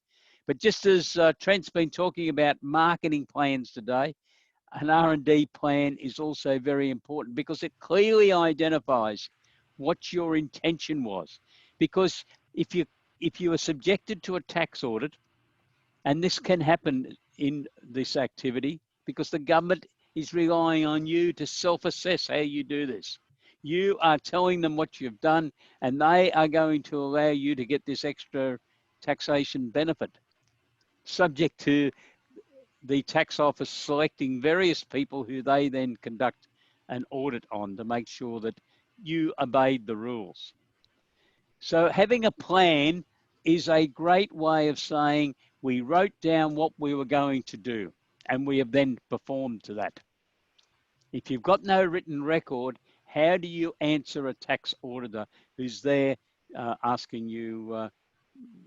But just as Trent's been talking about marketing plans today, an R&D plan is also very important, because it clearly identifies what your intention was. Because if you are subjected to a tax audit, and this can happen in this activity, because the government is relying on you to self-assess how you do this. You are telling them what you've done, and they are going to allow you to get this extra taxation benefit, subject to the tax office selecting various people who they then conduct an audit on to make sure that you obeyed the rules. So having a plan is a great way of saying we wrote down what we were going to do and we have then performed to that. If you've got no written record, how do you answer a tax auditor who's there asking you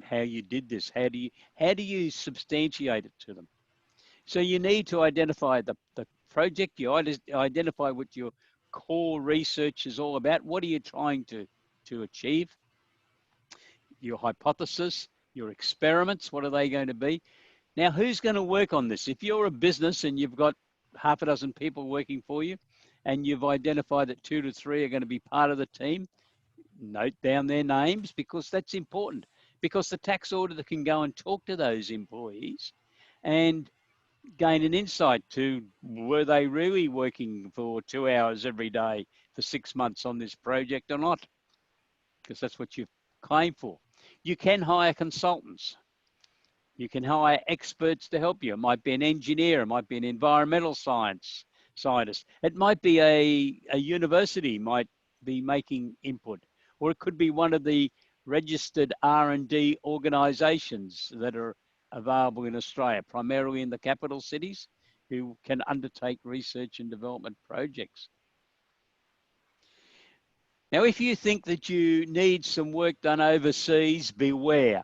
how you did this? How do you substantiate it to them? So you need to identify the project. You identify what your core research is all about. What are you trying to achieve? Your hypothesis, your experiments, what are they going to be? Now, who's going to work on this? If you're a business and you've got half a dozen people working for you, and you've identified that 2 to 3 are going to be part of the team, note down their names, because that's important. Because the tax auditor can go and talk to those employees and gain an insight to, were they really working for 2 hours every day for 6 months on this project or not? Because that's what you've claimed for. You can hire consultants. You can hire experts to help you. It might be an engineer, it might be an environmental scientist. It might be a university might be making input, or it could be one of the registered R&D organisations that are available in Australia, primarily in the capital cities, who can undertake research and development projects. Now, if you think that you need some work done overseas, beware.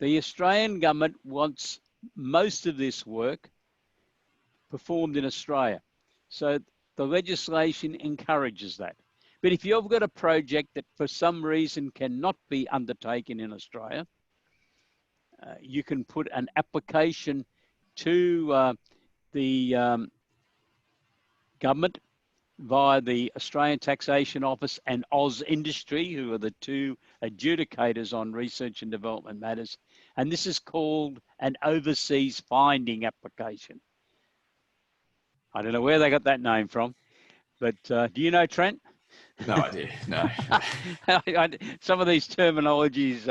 The Australian government wants most of this work performed in Australia. So the legislation encourages that. But if you've got a project that for some reason cannot be undertaken in Australia, you can put an application to the government via the Australian Taxation Office and Oz Industry, who are the two adjudicators on research and development matters. And this is called an overseas finding application. I don't know where they got that name from, but do you know, Trent? No idea, no. Some of these terminologies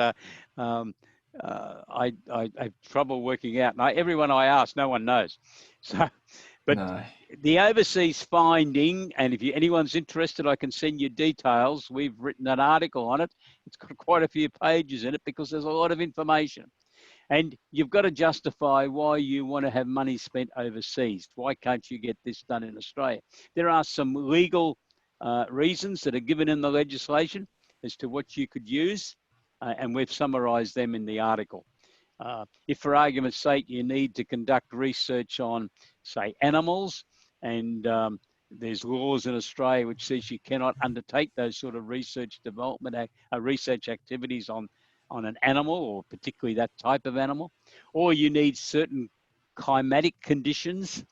I have trouble working out. And everyone I ask, no one knows. So But No. the overseas finding, and if anyone's interested, I can send you details. We've written an article on it. It's got quite a few pages in it because there's a lot of information. And you've got to justify why you want to have money spent overseas. Why can't you get this done in Australia? There are some legal reasons that are given in the legislation as to what you could use, and we've summarised them in the article. If, for argument's sake, you need to conduct research on, say, animals, and there's laws in Australia which says you cannot undertake those sort of research development, research activities on an animal, or particularly that type of animal, or you need certain climatic conditions.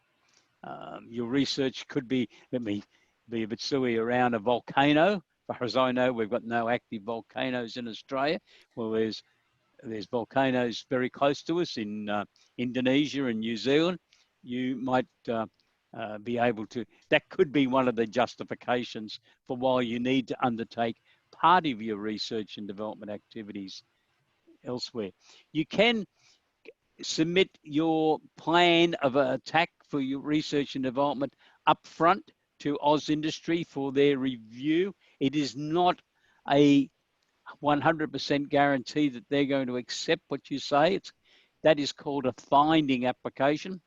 Your research could be, let me be a bit silly, around a volcano. As far as I know, we've got no active volcanoes in Australia. Well, there's volcanoes very close to us in Indonesia and New Zealand. You might be able to, that could be one of the justifications for why you need to undertake part of your research and development activities elsewhere. You can submit your plan of attack for your research and development upfront to AusIndustry for their review. It is not a 100% guarantee that they're going to accept what you say. That is called a finding application.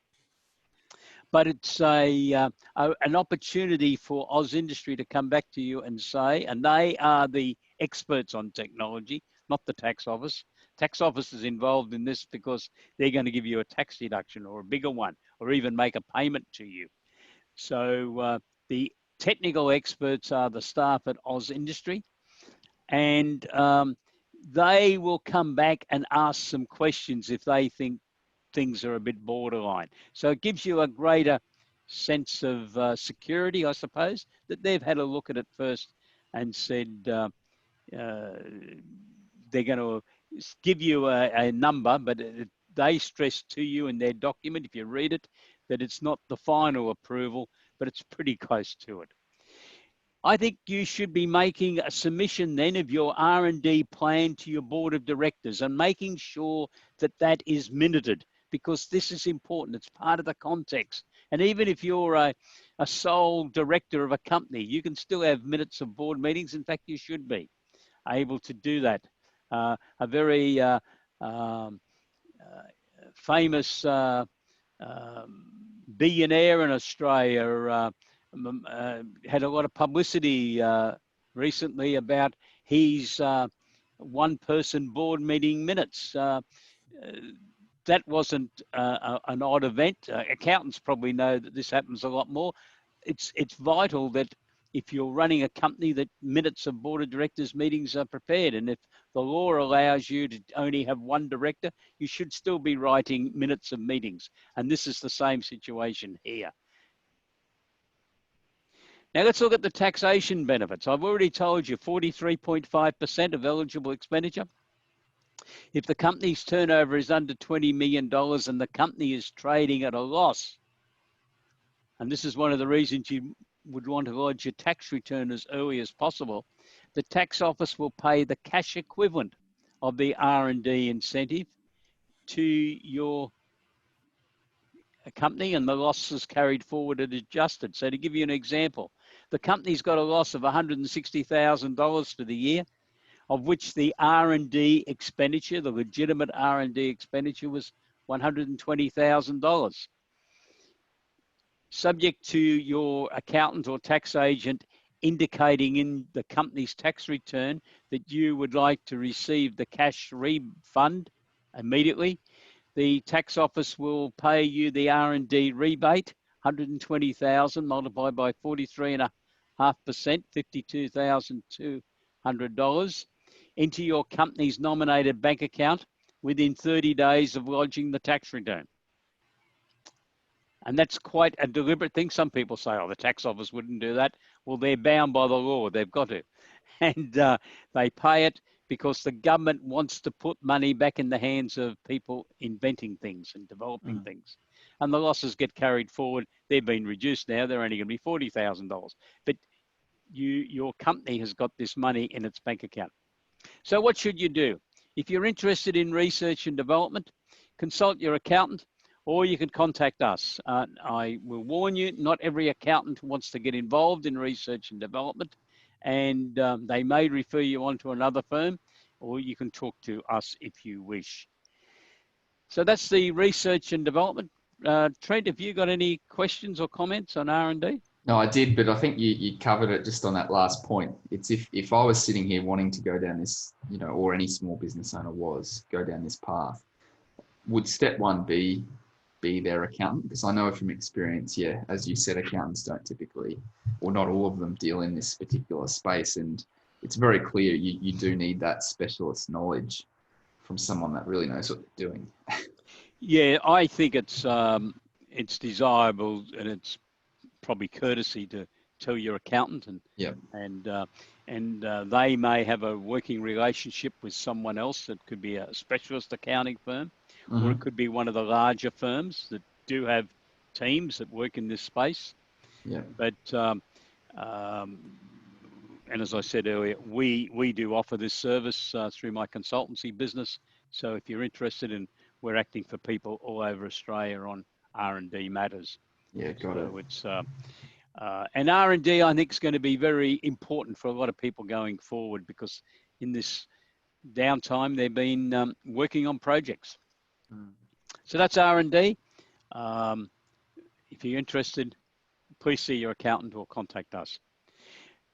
But it's an opportunity for AusIndustry to come back to you and say, and they are the experts on technology, not the tax office. Tax office is involved in this because they're going to give you a tax deduction or a bigger one, or even make a payment to you. So the technical experts are the staff at AusIndustry, and they will come back and ask some questions if they think things are a bit borderline. So it gives you a greater sense of security, I suppose, that they've had a look at it first and said they're going to give you a number, but they stress to you in their document, if you read it, that it's not the final approval, but it's pretty close to it. I think you should be making a submission then of your R&D plan to your board of directors and making sure that that is minuted, because this is important. It's part of the context. And even if you're a sole director of a company, you can still have minutes of board meetings. In fact, you should be able to do that. A very famous billionaire in Australia had a lot of publicity recently about his one-person board meeting minutes. That wasn't an odd event. Accountants probably know that this happens a lot more. It's vital that if you're running a company, that minutes of board of directors meetings are prepared. And if the law allows you to only have one director, you should still be writing minutes of meetings. And this is the same situation here. Now let's look at the taxation benefits. I've already told you 43.5% of eligible expenditure. If the company's turnover is under $20 million and the company is trading at a loss, and this is one of the reasons you would want to lodge your tax return as early as possible, the tax office will pay the cash equivalent of the R&D incentive to your company, and the loss is carried forward and adjusted. So to give you an example, the company's got a loss of $160,000 for the year, of which the R&D expenditure, the legitimate R&D expenditure, was $120,000. Subject to your accountant or tax agent indicating in the company's tax return that you would like to receive the cash refund immediately, the tax office will pay you the R&D rebate, $120,000 multiplied by 43.5%, $52,200, into your company's nominated bank account within 30 days of lodging the tax return. And that's quite a deliberate thing. Some people say, oh, the tax office wouldn't do that. Well, they're bound by the law. They've got to. And they pay it because the government wants to put money back in the hands of people inventing things and developing things. And the losses get carried forward. They've been reduced now. They're only going to be $40,000. But your company has got this money in its bank account. So what should you do? If you're interested in research and development, consult your accountant or you can contact us. I will warn you, not every accountant wants to get involved in research and development, and they may refer you on to another firm, or you can talk to us if you wish. So that's the research and development. Trent, have you got any questions or comments on R&D? No, I did, but I think you covered it just on that last point. It's if I was sitting here wanting to go down this, you know, or any small business owner go down this path, would step one be their accountant? Because I know from experience, yeah, as you said, accountants don't typically, or not all of them, deal in this particular space. And it's very clear you do need that specialist knowledge from someone that really knows what they're doing. Yeah, I think it's desirable, and it's probably courtesy to tell your accountant, and they may have a working relationship with someone else. That could be a specialist accounting firm, or it could be one of the larger firms that do have teams that work in this space. Yeah. But and as I said earlier, we do offer this service through my consultancy business. So if you're interested in, we're acting for people all over Australia on R&D matters. Yeah, got it. It's and R&D, I think, is going to be very important for a lot of people going forward, because in this downtime they've been working on projects. So that's R&D. If you're interested, please see your accountant or contact us.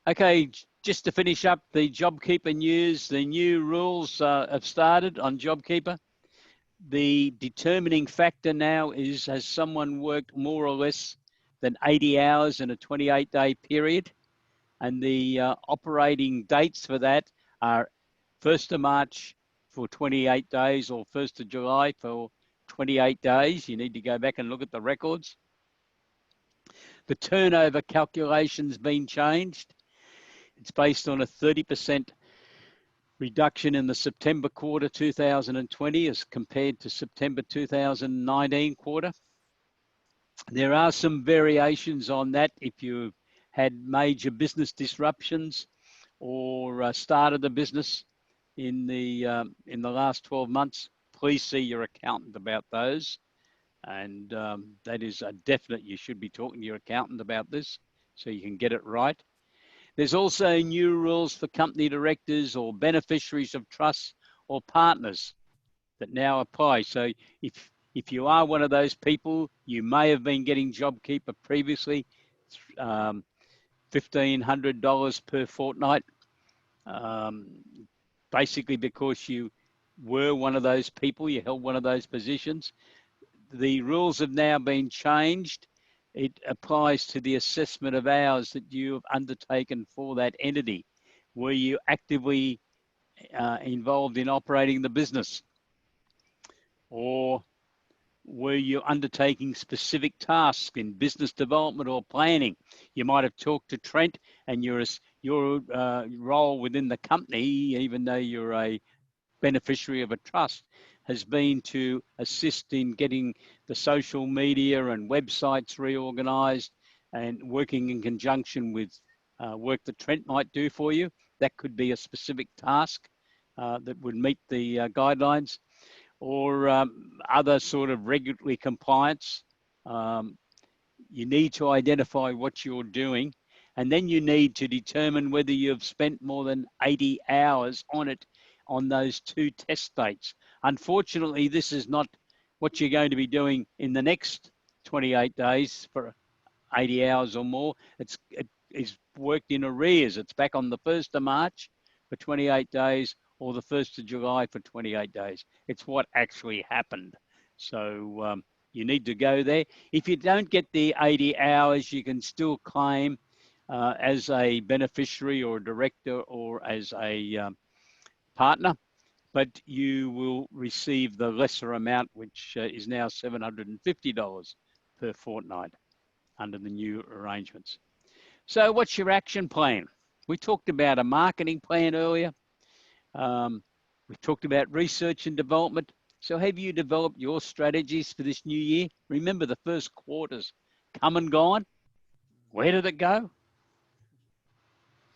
Okay, just to finish up the JobKeeper news, the new rules have started on JobKeeper. The determining factor now is, has someone worked more or less than 80 hours in a 28-day period? And the operating dates for that are 1st of March for 28 days, or 1st of July for 28 days. You need to go back and look at the records. The turnover calculation's been changed. It's based on a 30% reduction in the September quarter 2020 as compared to September 2019 quarter. There are some variations on that. If you had major business disruptions or started a business in the last 12 months, please see your accountant about those. And that is a definite, you should be talking to your accountant about this so you can get it right. There's also new rules for company directors or beneficiaries of trusts or partners that now apply. So if you are one of those people, you may have been getting JobKeeper previously, $1,500 per fortnight, basically because you were one of those people, you held one of those positions. The rules have now been changed. It applies to the assessment of hours that you have undertaken for that entity. Were you actively involved in operating the business? Or were you undertaking specific tasks in business development or planning? You might have talked to Trent, and your role within the company, even though you're a beneficiary of a trust, has been to assist in getting the social media and websites reorganized and working in conjunction with work that Trent might do for you. That could be a specific task that would meet the guidelines, or other sort of regulatory compliance. You need to identify what you're doing, and then you need to determine whether you've spent more than 80 hours on it on those 2 test dates. Unfortunately, this is not what you're going to be doing in the next 28 days for 80 hours or more. It is worked in arrears. It's back on the 1st of March for 28 days, or the 1st of July for 28 days. It's what actually happened. So you need to go there. If you don't get the 80 hours, you can still claim as a beneficiary or director or as a partner, but you will receive the lesser amount, which is now $750 per fortnight under the new arrangements. So what's your action plan? We talked about a marketing plan earlier. We talked about research and development. So have you developed your strategies for this new year? Remember, the first quarter's come and gone. Where did it go?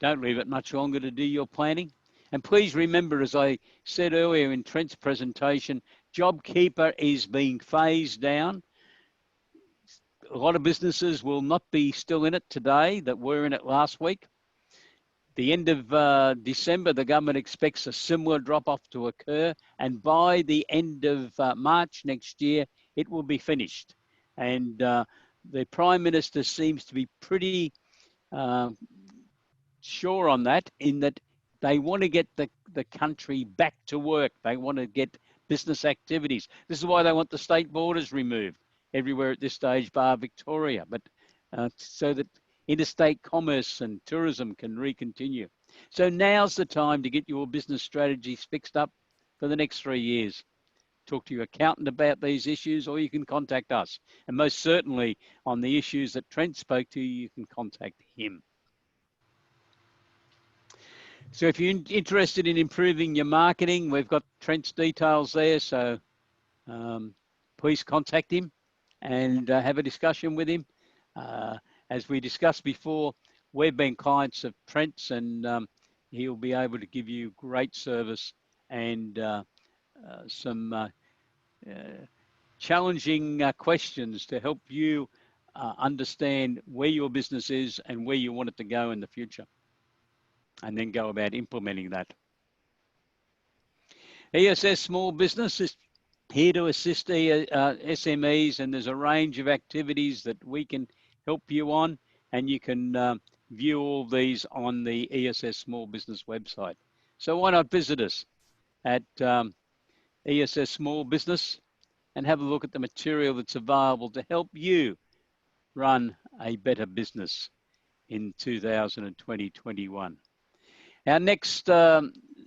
Don't leave it much longer to do your planning. And please remember, as I said earlier in Trent's presentation, JobKeeper is being phased down. A lot of businesses will not be still in it today that were in it last week. The end of December, the government expects a similar drop-off to occur, and by the end of March next year, it will be finished. And the Prime Minister seems to be pretty sure on that, in that they want to get the country back to work. They want to get business activities. This is why they want the state borders removed everywhere at this stage, bar Victoria, but so that interstate commerce and tourism can recontinue. So now's the time to get your business strategies fixed up for the next 3 years. Talk to your accountant about these issues, or you can contact us. And most certainly on the issues that Trent spoke to, you can contact him. So if you're interested in improving your marketing, we've got Trent's details there. So please contact him and have a discussion with him. As we discussed before, we've been clients of Trent's, and he'll be able to give you great service and some challenging questions to help you understand where your business is and where you want it to go in the future, and then go about implementing that. ESS Small Business is here to assist SMEs, and there's a range of activities that we can help you on, and you can view all these on the ESS Small Business website. So why not visit us at ESS Small Business and have a look at the material that's available to help you run a better business in 2020-21. Our next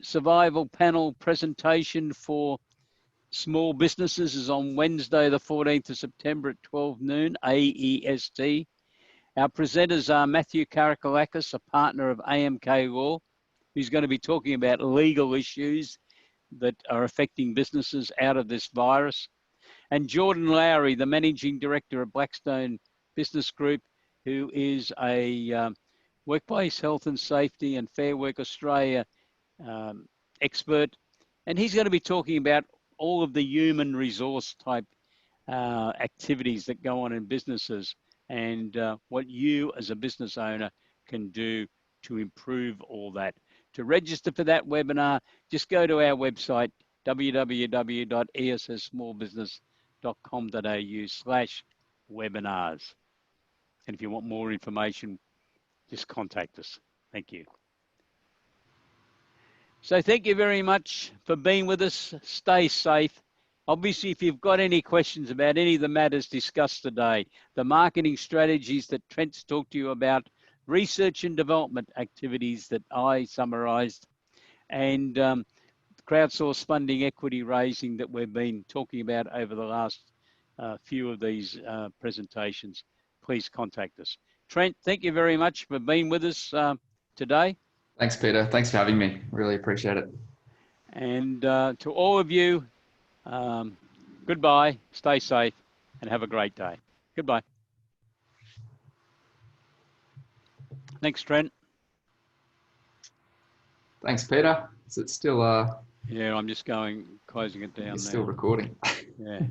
survival panel presentation for small businesses is on Wednesday, the 14th of September at 12 noon, AEST. Our presenters are Matthew Karakalakis, a partner of AMK Law, who's going to be talking about legal issues that are affecting businesses out of this virus, and Jordan Lowry, the Managing Director of Blackstone Business Group, who is a Workplace Health and Safety and Fair Work Australia expert, and he's going to be talking about all of the human resource type activities that go on in businesses, and what you as a business owner can do to improve all that. To register for that webinar, just go to our website, www.esssmallbusiness.com.au/webinars. And if you want more information, just contact us. Thank you. So thank you very much for being with us. Stay safe. Obviously, if you've got any questions about any of the matters discussed today, the marketing strategies that Trent's talked to you about, research and development activities that I summarised, and crowdsource funding equity raising that we've been talking about over the last few of these presentations, please contact us. Trent, thank you very much for being with us today. Thanks, Peter. Thanks for having me. Really appreciate it. And to all of you, goodbye, stay safe, and have a great day. Goodbye. Thanks, Trent. Thanks, Peter. Is it still? Yeah, I'm just closing it down. You're still recording. Yeah.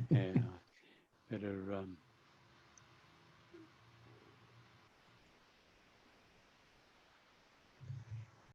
Better.